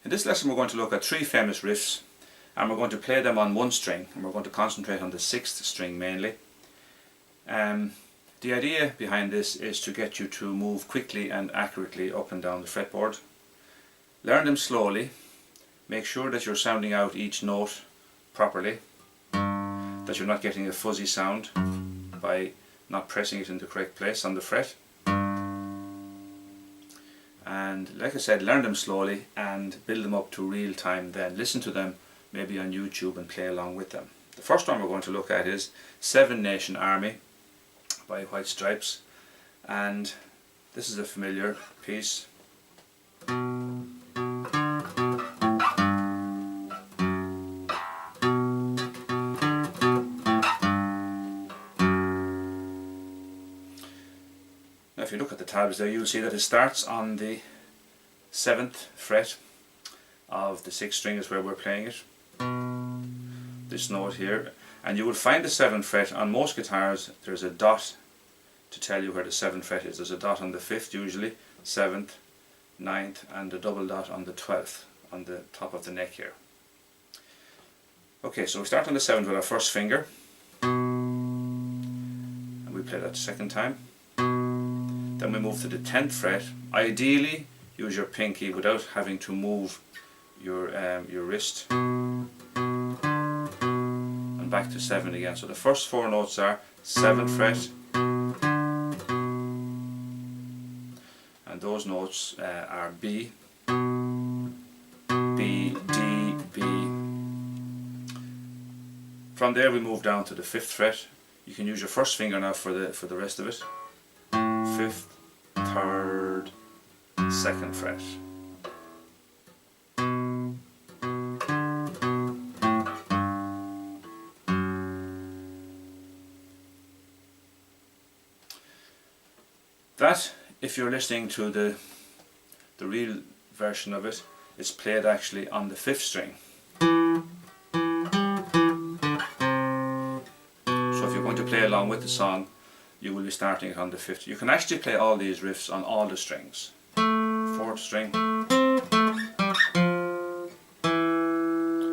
In this lesson we're going to look at 3 famous riffs, and we're going to play them on one string, and we're going to concentrate on the 6th string mainly. The idea behind this is to get you to move quickly and accurately up and down the fretboard. Learn them slowly, make sure that you're sounding out each note properly, that you're not getting a fuzzy sound by not pressing it in the correct place on the fret. And like I said, learn them slowly and build them up to real time, then listen to them maybe on YouTube and play along with them. The first one we're going to look at is Seven Nation Army by White Stripes, and this is a familiar piece. Now if you look at the tabs there, you'll see that it starts on the 7th fret of the 6th string is where we're playing it, this note here, and you will find the 7th fret on most guitars. There's a dot to tell you where the 7th fret is. There's a dot on the 5th usually, 7th, 9th, and a double dot on the 12th on the top of the neck here. Okay, so we start on the 7th with our first finger, and we play that the second time. Then we move to the 10th fret. Ideally use your pinky without having to move your wrist, and back to 7 again. So the first 4 notes are 7th fret, and those notes are B, B, D, B. From there we move down to the 5th fret. You can use your first finger now for the rest of it. 5th, 3rd, 2nd fret. That, if you're listening to the real version of it, is played actually on the 5th string. So if you're going to play along with the song, you will be starting it on the 5th. You can actually play all these riffs on all the strings. 4th string.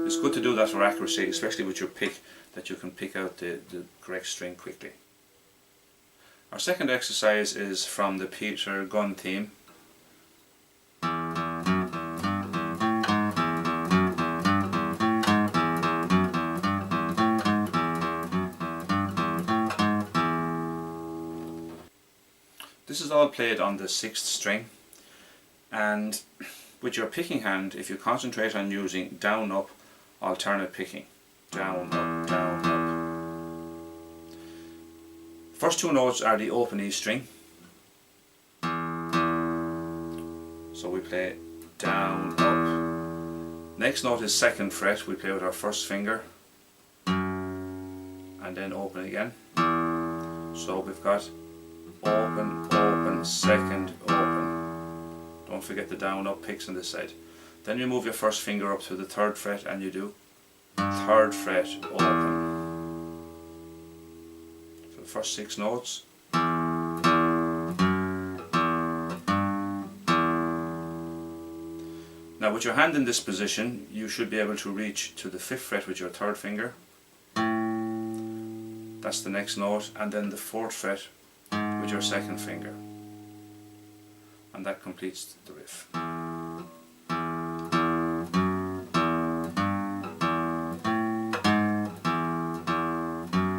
It's good to do that for accuracy, especially with your pick, that you can pick out the correct string quickly. Our second exercise is from the Peter Gunn theme. This is all played on the 6th string, and with your picking hand, if you concentrate on using down up alternate picking, down up, down up. First 2 notes are the open E string, so we play down up. Next note is 2nd fret. We play with our first finger and then open again. So we've got open, open, 2nd, open. Don't forget the down up picks on this side. Then you move your first finger up to the 3rd fret and you do 3rd fret, open. For the first 6 notes. Now with your hand in this position, you should be able to reach to the 5th fret with your 3rd finger. That's the next note, and then the 4th fret with your 2nd finger, and that completes the riff.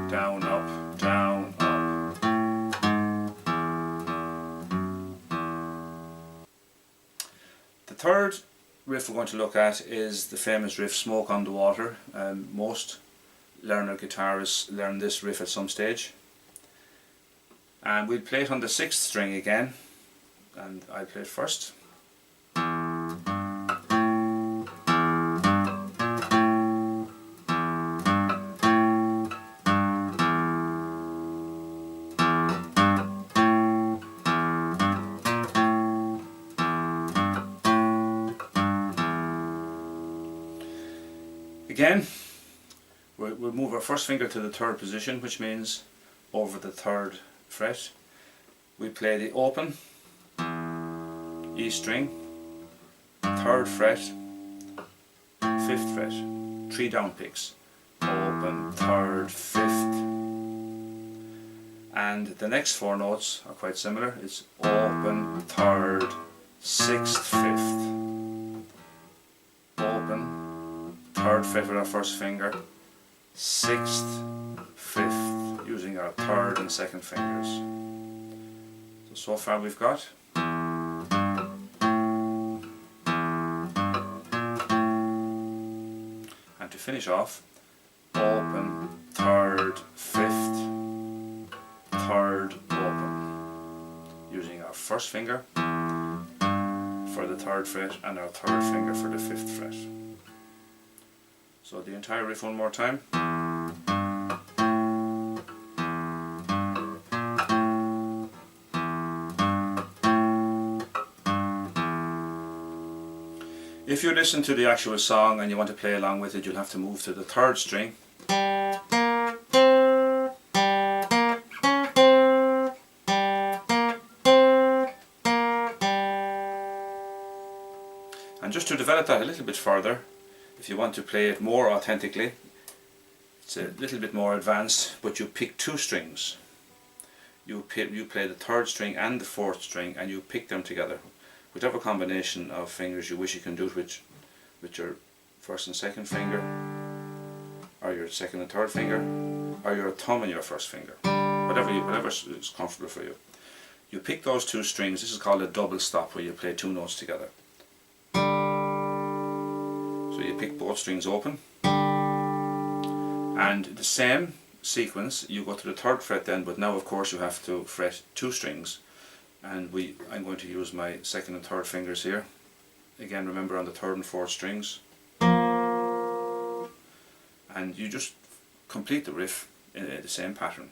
Down, up, down, up. The third riff we're going to look at is the famous riff Smoke on the Water. Most learner guitarists learn this riff at some stage. And we'll play it on the 6th string again, and I'll play it first. Again, we'll move our first finger to the 3rd position, which means over the 3rd fret. We play the open E string, 3rd fret, 5th fret, 3 down picks, open, 3rd, 5th, and the next 4 notes are quite similar. It's open, 3rd, 6th, 5th, open, 3rd fret with our first finger, 6th, 5th, using our 3rd and 2nd fingers. So far we've got to finish off, open, 3rd, 5th, 3rd, open, using our first finger for the 3rd fret and our 3rd finger for the 5th fret. So the entire riff one more time. If you listen to the actual song and you want to play along with it, you'll have to move to the 3rd string. And just to develop that a little bit further, if you want to play it more authentically, it's a little bit more advanced, but you pick 2 strings. You play the 3rd string and the 4th string, and you pick them together. Whatever combination of fingers you wish, you can do it with your 1st and 2nd finger, or your 2nd and 3rd finger, or your thumb and your 1st finger. Whatever is comfortable for you. You pick those 2 strings. This is called a double stop, where you play 2 notes together. So you pick both strings open, and the same sequence, you go to the 3rd fret then, but now of course you have to fret 2 strings. And I'm going to use my 2nd and 3rd fingers here. Again, remember, on the 3rd and 4th strings. And you just complete the riff in the same pattern.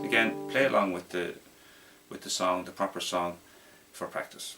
Again, play along with the song, the proper song, for practice.